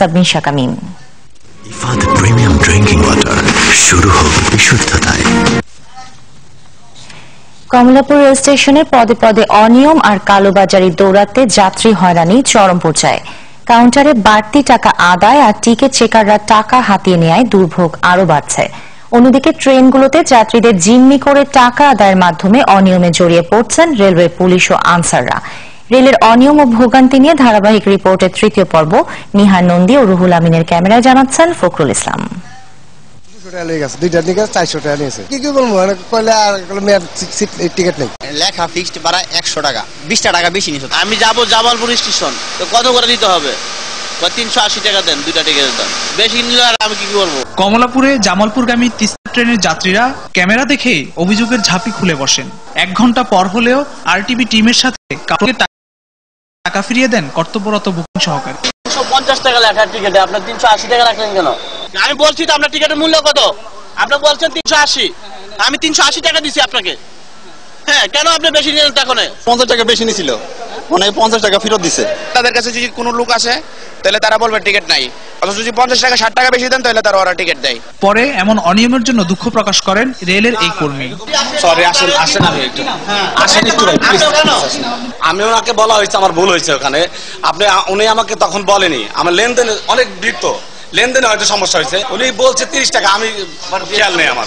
সাবমিন শাকামিম। Ifad premium drinking water, শুরু হোক বিশুদ্ধতায়। Kamalapur rail স্টেশনে পদে পদে অনিয়ম আর কালোবাজারি দৌড়াতে যাত্রী হয়রানি চরম পর্যায়ে। কাউন্টারে বাড়তি টাকা আদায় আর টিকিট চেকাররা টাকা হাতিয়ে নেয় দুর্ভোগ আরও বাড়ছে। অন্যদিকে ট্রেনগুলোতে যাত্রীদের জিম্মি করে টাকা আদায়ের মাধ্যমে অনিয়মে জড়িয়ে পড়ছেন রেলওয়ে পুলিশ ও আনসাররা। রেলের অনিয়ম ও ভোগান্তি নিয়ে ধারাবাহিক রিপোর্টের তৃতীয় পর্ব নিহার নন্দী ও রুহুল আমিনের ক্যামেরায় জানাচ্ছেন ফখরুল ইসলাম। লেখা ফিক্সড ভাড়া 100 টাকা, 20 টাকা বেশি নিছো। আমি যাবো জামালপুর স্টেশন, তো কত করে দিতে হবে? 380 টাকা দেন, 2টা টিকিটের দাম বেশি নিলে আর আমি কি করবো? কমলাপুরে জামালপুরগামী তিস্তা ট্রেনের যাত্রীরা ক্যামেরা দেখে অভিযোগের ঝাঁপি খুলে বসেন। 1 ঘন্টা পর হলেও আরটিভি টিমের সাথে টাকা ফিরিয়ে দেন কর্তব্যরত বুকিং সহকারী। 350 টাকা লেখা টিকিটে আপনার 380 টাকা রাখলেন কেন? আমি বলছি তো আপনার টিকিটের মূল্য কত? আপনি বলছেন 380, আমি 380 টাকা দিছি আপনাকে। হ্যাঁ, কেন আপনি বেশি নিলেন? তখন 50 টাকা বেশি নিছিল, মানে 50 টাকা ফেরত দিছে। তাদের কাছে যদি কোনো লোক আসে তাহলে তারা বলবে টিকিট নাই, অথচ যদি 50 টাকা 60 টাকা বেশি দেন তাহলে তারা ওরা টিকিট দেয়। পরে এমন অনিয়মের জন্য দুঃখ প্রকাশ করেন রেলের এই কর্মী। সরি, আসেন আমি একটু আসেন একটু ভাই প্লিজ। আমি ওনাকে বলা হয়েছে আমার ভুল হয়েছে ওখানে, উনি আমাকে তখন বলেনি। আমার লেনদেনে অনেক বৃত্ত, লেনদেনে হয়তো সমস্যা হয়েছে। উনি বলছে 30 টাকা, আমি খেয়াল নেই আমার।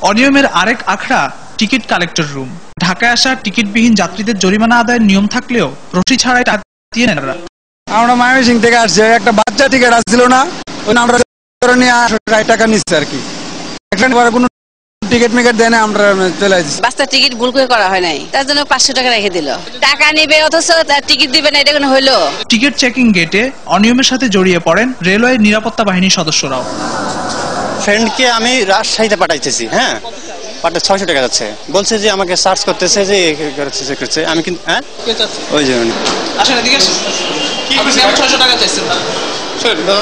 অনিয়মের আরেক আখড়া টিকিট কালেক্টর রুম। ঢাকায় আসা টিকিটবিহীন যাত্রীদের জরিমানা আদায়ের নিয়ম থাকলেও রসি ছাড়াই টাকা দিয়ে নেন। আমরা ময়মনসিংহ থেকে আসছি, একটা বাচ্চা টিকিট আসছিল না, আমরা নিয়ে 60 টাকা নিচ্ছে আর কি। কোনো টিকিট মেকার দেয় না, আমরা চলে আসছি। বাচ্চা টিকিট ভুল করে করা হয় নাই, তার জন্য 500 টাকা রেখে দিল। টাকা নিবে অথচ তার টিকিট দিবে না, এটা কোনো হইলো? টিকিট চেকিং গেটে অনিয়মের সাথে জড়িয়ে পড়েন রেলওয়ে নিরাপত্তা বাহিনীর সদস্যরাও। ফ্রেন্ডকে আমি রাজশাহীতে পাঠাইতেছি, হ্যাঁ, 600 টাকা যাচ্ছে, বলছে যে আমাকে সার্চ করতেছে যে করছে। আমি কিন্তু হ্যাঁ ওই যে আসেন এদিকে আসেন। কি আপনি 600 টাকা চাইছেন?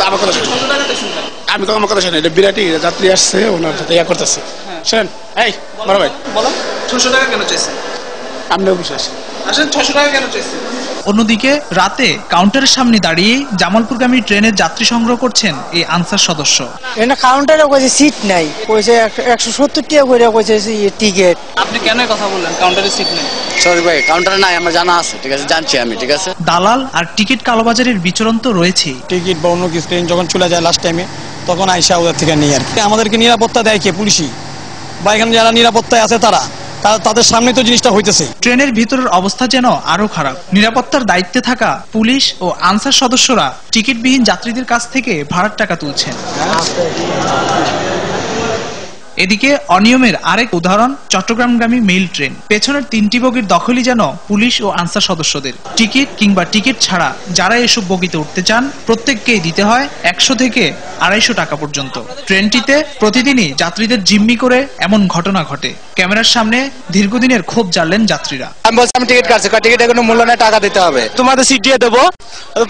আমার কথা শুনুন, আমি তো আমার কথা শুনি, এটা বিরাটি যাত্রী আসছে, ওনার সাথে ইয়া করতেছে। শুনেন, এই বড় ভাই বলো, 600 টাকা কেন চাইছেন? আপনিও বিশ্বাস আসেন, 600 টাকা কেন চাইছেন? অন্যদিকে রাতে কাউন্টারের সামনে দাঁড়িয়ে জামালপুরগামী ট্রেনের যাত্রী সংগ্রহ করছেন এই আনসার সদস্য। এখানে কাউন্টারে কইছে সিট নাই, কইছে 170 টাকা করে কইছে টিকিট। আপনি কেন কথা বললেন কাউন্টারে সিট নেই? সরি ভাই, কাউন্টারে নাই, আমার জানা আছে, ঠিক আছে, জানছি আমি, ঠিক আছে। দালাল আর টিকিট কালোবাজারের বিচরণ তো রয়েছেই। টিকিট বা অন্য কিছু ট্রেন যখন চলে যায় লাস্ট টাইমে, তখন আইসা ওদের থেকে নিয়ে আর কি। আমাদেরকে নিরাপত্তা দেয় কে? পুলিশই, বা এখানে যারা নিরাপত্তায় আছে তাদের সামনে তো জিনিসটা হইতেছে। ট্রেনের ভিতরের অবস্থা যেন আরো খারাপ। নিরাপত্তার দায়িত্বে থাকা পুলিশ ও আনসার সদস্যরা টিকিটবিহীন যাত্রীদের কাছ থেকে ভাড়ার টাকা তুলছেন। এদিকে অনিয়মের আরেক উদাহরণ চট্টগ্রামগামী মেইল ট্রেন। পেছনের 3টি বগির দখলই যেন পুলিশ ও আনসার সদস্যদের। টিকিট কিংবা টিকিট ছাড়া যারা এসব বগিতে উঠতে চান প্রত্যেককেই দিতে হয় 100 থেকে 250 টাকা পর্যন্ত। ট্রেনটিতে প্রতিদিনই যাত্রীদের জিম্মি করে এমন ঘটনা ঘটে। ক্যামেরার সামনে দীর্ঘদিনের ক্ষোভ জানলেন যাত্রীরা। আমি বলছি আমি টিকিট কাটছি, টিকিটের কোনো মূল্য নেই, টাকা দিতে হবে। তোমাদের সিট দিয়ে দেবো,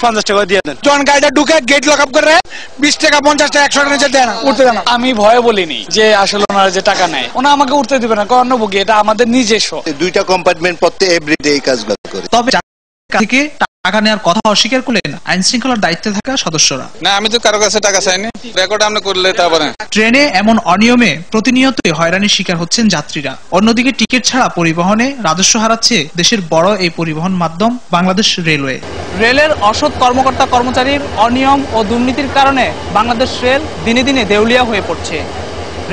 50 টাকা দিয়ে দেন। যখন গাড়িটা ঢুকে গেট লক আপ করে 20 টাকা 50 টাকা 100 টাকা নিচে দেয় না, উঠতে দেয় না। আমি ভয়ে বলিনি যে আসলে ওনারা যে টাকা নেয়, ওনা আমাকে উঠতে দিবে না, কারণ বগি এটা আমাদের নিজস্ব। 2টা কম্পার্টমেন্ট প্রত্যেক এভরিডে এই কাজগুলো করে। তবে থেকে টাকা নেওয়ার কথা অস্বীকার করলেন আইন শৃঙ্খলার দায়িত্বে থাকা সদস্যরা। না, আমি তো কারো কাছে টাকা চাইনি, রেকর্ড আমরা করলে তারপরে। ট্রেনে এমন অনিয়মে প্রতিনিয়তই হয়রানির শিকার হচ্ছেন যাত্রীরা। অন্যদিকে টিকিট ছাড়া পরিবহনে রাজস্ব হারাচ্ছে দেশের বড় এই পরিবহন মাধ্যম বাংলাদেশ রেলওয়ে। রেলের অসৎ কর্মকর্তা কর্মচারীর অনিয়ম ও দুর্নীতির কারণে বাংলাদেশ রেল দিনে দিনে দেউলিয়া হয়ে পড়ছে।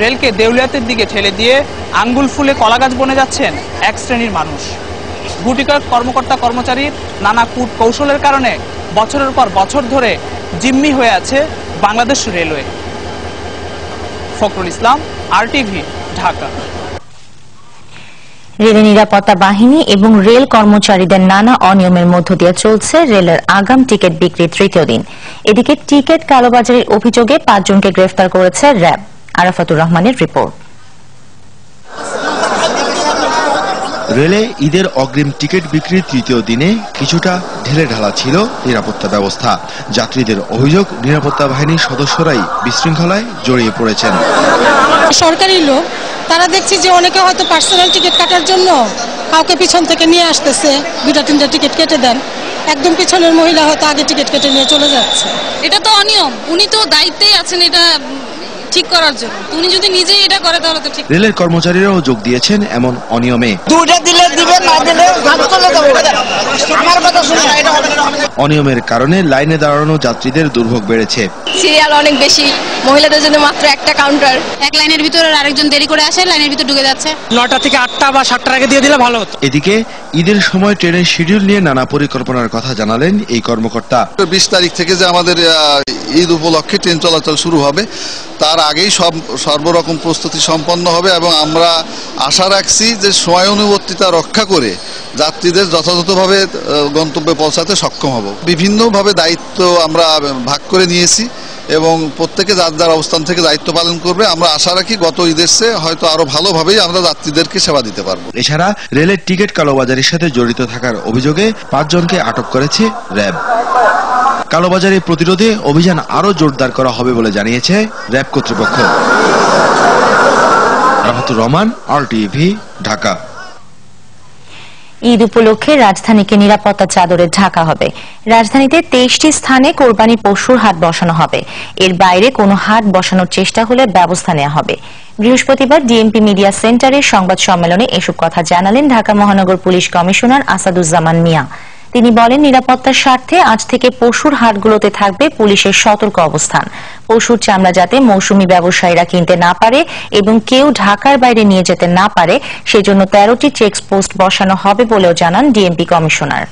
রেলকে দেউলিয়াতের দিকে ঠেলে দিয়ে আঙ্গুল ফুলে কলাগাছ বনে যাচ্ছেন এক শ্রেণীর মানুষ। গুটিকয়েক কর্মকর্তা কর্মচারীর নানা কূট কৌশলের কারণে বছরের পর বছর ধরে জিম্মি হয়ে আছে Bangladesh railway. Fakhrul Islam, RTV, Dhaka. Rail নিরাপত্তা বাহিনী এবং রেল কর্মচারীদের নানা অনিয়মের মধ্য দিয়ে চলছে রেলের আগাম টিকিট বিক্রির তৃতীয় দিন। এদিকে টিকিট কালোবাজারির অভিযোগে 5 জনকে গ্রেফতার করেছে র্যাব। আরাফাতুর রহমানের রিপোর্ট। রেলে ঈদের অগ্রিম টিকিট বিক্রির তৃতীয় দিনে কিছুটা ঢেলে ঢালা ছিল নিরাপত্তা ব্যবস্থা। যাত্রীদের অভিযোগ, নিরাপত্তা বাহিনীর সদস্যরাই বিশৃঙ্খলায় জড়িয়ে পড়েছেন। সরকারি লোক, তারা দেখছি যে অনেকে হয়তো পার্সোনাল টিকিট কাটার জন্য কাউকে পিছন থেকে নিয়ে আসতেছে, 2টা 3টা টিকিট কেটে দেন। একদম পিছনের মহিলা হয়তো আগে টিকিট কেটে নিয়ে চলে যাচ্ছে। এটা তো অনিয়ম। উনি তো দায়িত্বেই আছেন এটা ঠিক করার জন্য। উনি যদি নিজেই এটা করে তাহলে তো ঠিক। রেলের কর্মচারীরাও যোগ দিয়েছেন এমন অনিয়মে। অনিয়মের কারণে লাইনে দাঁড়ানো যাত্রীদের দুর্ভোগ বেড়েছে। সিরিয়াল অনেক বেশি, মহিলাদের জন্য মাত্র একটা কাউন্টার। এক লাইনের ভিতরে আরেকজন দেরি করে আসে, লাইনের ভিতর ঢুকে যাচ্ছে। 9টা থেকে 8টা বা 7টার আগে দিয়ে দিলে ভালো হতো। এদিকে ঈদের সময় ট্রেনের শিডিউল নিয়ে নানা পরিকল্পনার কথা জানালেন এই কর্মকর্তা। 20 তারিখ থেকে যে আমাদের ঈদ উপলক্ষে ট্রেন চলাচল শুরু হবে, তার আগেই সর্বরকম প্রস্তুতি সম্পন্ন হবে এবং আমরা আশা রাখছি যে সময় অনুবর্তিতা রক্ষা করে যাত্রীদের যথাযথভাবে গন্তব্যে পৌঁছাতে সক্ষম হব। বিভিন্নভাবে দায়িত্ব আমরা ভাগ করে নিয়েছি এবং প্রত্যেকে যার যার অবস্থান থেকে দায়িত্ব পালন করবে। আমরা আশা রাখি গত ঈদের চেয়ে হয়তো আরো ভালোভাবেই আমরা যাত্রীদেরকে সেবা দিতে পারবো। এছাড়া রেলের টিকিট কালোবাজারির সাথে জড়িত থাকার অভিযোগে 5 জনকে আটক করেছে র্যাব। কালোবাজারি প্রতিরোধে অভিযান আরো জোরদার করা হবে বলে জানিয়েছে র্যাব কর্তৃপক্ষ। রাহাতুর রহমান, RTV, ঢাকা। ঈদ উপলক্ষে রাজধানীকে নিরাপত্তা চাদরে ঢাকা হবে। রাজধানীতে 23টি স্থানে কোরবানি পশুর হাট বসানো হবে। এর বাইরে কোনো হাট বসানোর চেষ্টা হলে ব্যবস্থা নেওয়া হবে। বৃহস্পতিবার ডিএমপি মিডিয়া সেন্টারে সংবাদ সম্মেলনে এসব কথা জানালেন ঢাকা মহানগর পুলিশ কমিশনার আসাদুজ্জামান মিয়া। তিনি বলেন, নিরাপত্তার স্বার্থে আজ থেকে পশুর হাটগুলোতে থাকবে পুলিশের সতর্ক অবস্থান। পশুর চামড়া যাতে মৌসুমী ব্যবসায়ীরা কিনতে না পারে এবং কেউ ঢাকার বাইরে নিয়ে যেতে না পারে, সেজন্য 13টি চেকপোস্ট বসানো হবে বলেও জানান ডিএমপি কমিশনার।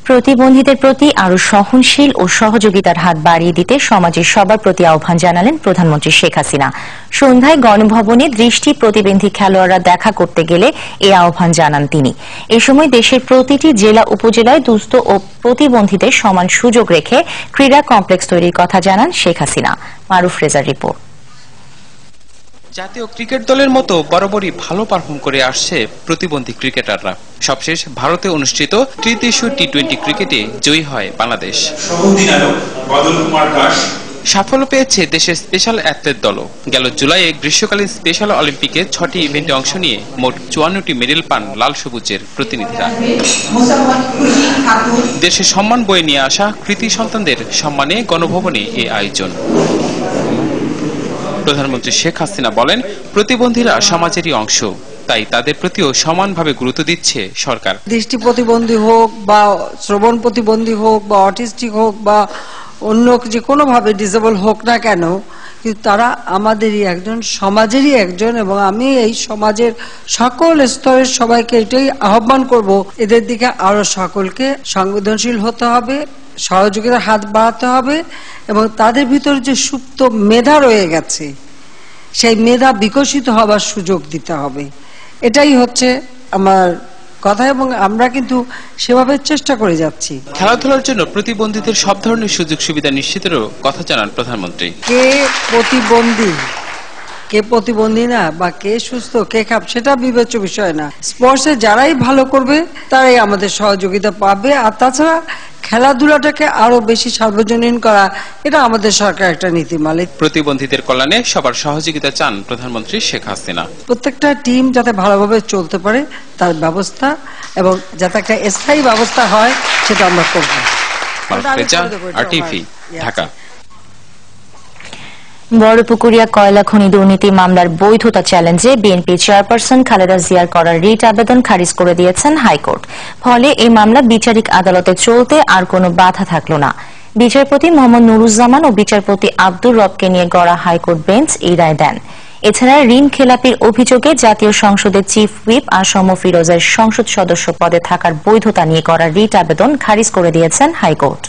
প্রতিবন্ধীদের প্রতি আরো সহনশীল ও সহযোগিতার হাত বাড়িয়ে দিতে সমাজের সবার প্রতি আহ্বান জানালেন প্রধানমন্ত্রী শেখ হাসিনা। সন্ধ্যায় গণভবনে দৃষ্টি প্রতিবন্ধী খেলোয়াড়রা দেখা করতে গেলে এই আহ্বান জানান তিনি। এ সময় দেশের প্রতিটি জেলা উপজেলায় দুস্থ ও প্রতিবন্ধীদের সমান সুযোগ রেখে ক্রীড়া কমপ্লেক্স তৈরির কথা জানান শেখ হাসিনা। মারুফ রেজার রিপোর্ট। জাতীয় ক্রিকেট দলের মতো বরাবরই ভালো পারফর্ম করে আসছে প্রতিবন্ধী ক্রিকেটাররা। সবশেষ ভারতে অনুষ্ঠিত ত্রিদেশীয় টি20 ক্রিকেটে জয়ী হয় বাংলাদেশ। সাফল্য পেয়েছে দেশের স্পেশাল অ্যাথলেট দলও। গেল জুলাইয়ে গ্রীষ্মকালীন স্পেশাল অলিম্পিকে 6টি ইভেন্টে অংশ নিয়ে মোট 54টি মেডেল পান লাল সবুজের প্রতিনিধিরা। দেশের সম্মান বয়ে নিয়ে আসা কৃতি সন্তানদের সম্মানে গণভবনে এই আয়োজন। প্রধানমন্ত্রী শেখ হাসিনা বলেন, প্রতিবন্ধীরা সমাজেরই অংশ, তাই তাদের প্রতিও সমানভাবে গুরুত্ব দিচ্ছে সরকার। দৃষ্টি প্রতিবন্ধী হোক বা শ্রবণ প্রতিবন্ধী হোক বা অটিস্টিক হোক বা অন্য যে কোনো ভাবে ডিসেবল হোক না কেন, কিন্তু তারা আমাদেরই একজন, সমাজেরই একজন। এবং আমি এই সমাজের সকল স্তরের সবাইকে এটাই আহ্বান করব, এদের দিকে আরো সকলকে সংবেদনশীল হতে হবে, সহযোগিতার হাত বাড়াতে হবে এবং তাদের ভিতর যে সুপ্ত মেধা রয়ে গেছে সেই মেধা বিকশিত হবার সুযোগ দিতে হবে। এটাই হচ্ছে আমার কথা এবং আমরা কিন্তু সেভাবে চেষ্টা করে যাচ্ছি। খেলাধুলার জন্য প্রতিবন্ধীদের সব ধরনের সুযোগ সুবিধা নিশ্চিতেরও কথা জানান প্রধানমন্ত্রী। কে প্রতিবন্ধী না বা কে সুস্থ কে খাপ সেটা বিবেচ্য বিষয় না। স্পোর্টসে যারাই ভালো করবে তারাই আমাদের সহযোগিতা পাবে। আর তাছাড়া খেলাধুলাটাকে আরো বেশি সার্বজনীন করা, এটা আমাদের সরকার একটা নীতিমালা। প্রতিবন্ধীদের কল্যাণে সবার সহযোগিতা চান প্রধানমন্ত্রী শেখ হাসিনা। প্রত্যেকটা টিম যাতে ভালোভাবে চলতে পারে তার ব্যবস্থা এবং যাতে একটা স্থায়ী ব্যবস্থা হয় সেটা আমরা করব। RTV, ঢাকা। বড়পুকুরিয়া কয়লা খনি দুর্নীতি মামলার বৈধতা চ্যালেঞ্জে বিএনপি চেয়ারপারসন খালেদা জিয়ার করা রিট আবেদন খারিজ করে দিয়েছেন হাইকোর্ট। ফলে এই মামলা বিচারিক আদালতে চলতে আর কোনো বাধা থাকল না। বিচারপতি মোহাম্মদ নুরুজ্জামান ও বিচারপতি আব্দুর রবকে নিয়ে গড়া হাইকোর্ট বেঞ্চ এই রায় দেন। এছাড়া ঋণ খেলাপির অভিযোগে জাতীয় সংসদের চিফ হুইপ আসম ফিরোজের সংসদ সদস্য পদে থাকার বৈধতা নিয়ে করা রিট আবেদন খারিজ করে দিয়েছেন হাইকোর্ট।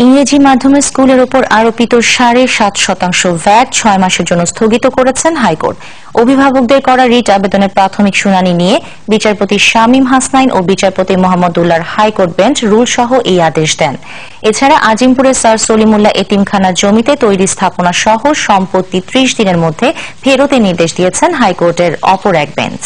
ইংরেজি মাধ্যমের স্কুলের উপর আরোপিত 7.5% ভ্যাট 6 মাসের জন্য স্থগিত করেছেন হাইকোর্ট। অভিভাবকদের করা রিট আবেদনের প্রাথমিক শুনানি নিয়ে বিচারপতি শামীম হাসনাইন ও বিচারপতি মোহাম্মদুল্লাহর হাইকোর্ট বেঞ্চ রুল সহ এই আদেশ দেন। এছাড়া আজিমপুরের স্যার সলিমুল্লাহ এতিমখানার জমিতে তৈরি স্থাপনা সহ সম্পত্তি 30 দিনের মধ্যে ফেরতের নির্দেশ দিয়েছেন হাইকোর্টের অপর এক বেঞ্চ।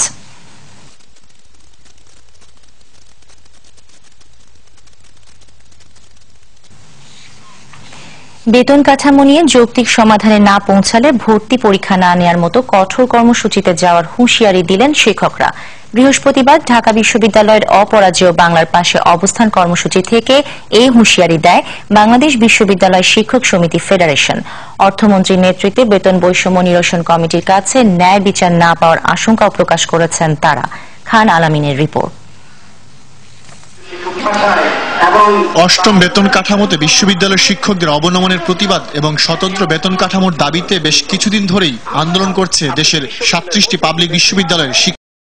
বেতন কাঠামো নিয়ে যৌক্তিক সমাধানে না পৌঁছালে ভর্তি পরীক্ষা না নেওয়ার মতো কঠোর কর্মসূচিতে যাওয়ার হুঁশিয়ারি দিলেন শিক্ষকরা। বৃহস্পতিবার ঢাকা বিশ্ববিদ্যালয়ের অপরাজেয় বাংলার পাশে অবস্থান কর্মসূচি থেকে এই হুঁশিয়ারি দেয় বাংলাদেশ বিশ্ববিদ্যালয় শিক্ষক সমিতি ফেডারেশন। অর্থমন্ত্রীর নেতৃত্বে বেতন বৈষম্য নিরসন কমিটির কাছে ন্যায় বিচার না পাওয়ার আশঙ্কাও প্রকাশ করেছেন তারা। খান আলামিনের রিপোর্ট। অষ্টম বেতন কাঠামোতে বিশ্ববিদ্যালয়ের শিক্ষকদের অবনমনের প্রতিবাদ এবং স্বতন্ত্র বেতন কাঠামোর দাবিতে বেশ কিছুদিন ধরেই আন্দোলন করছে দেশের 37টি পাবলিক বিশ্ববিদ্যালয়ের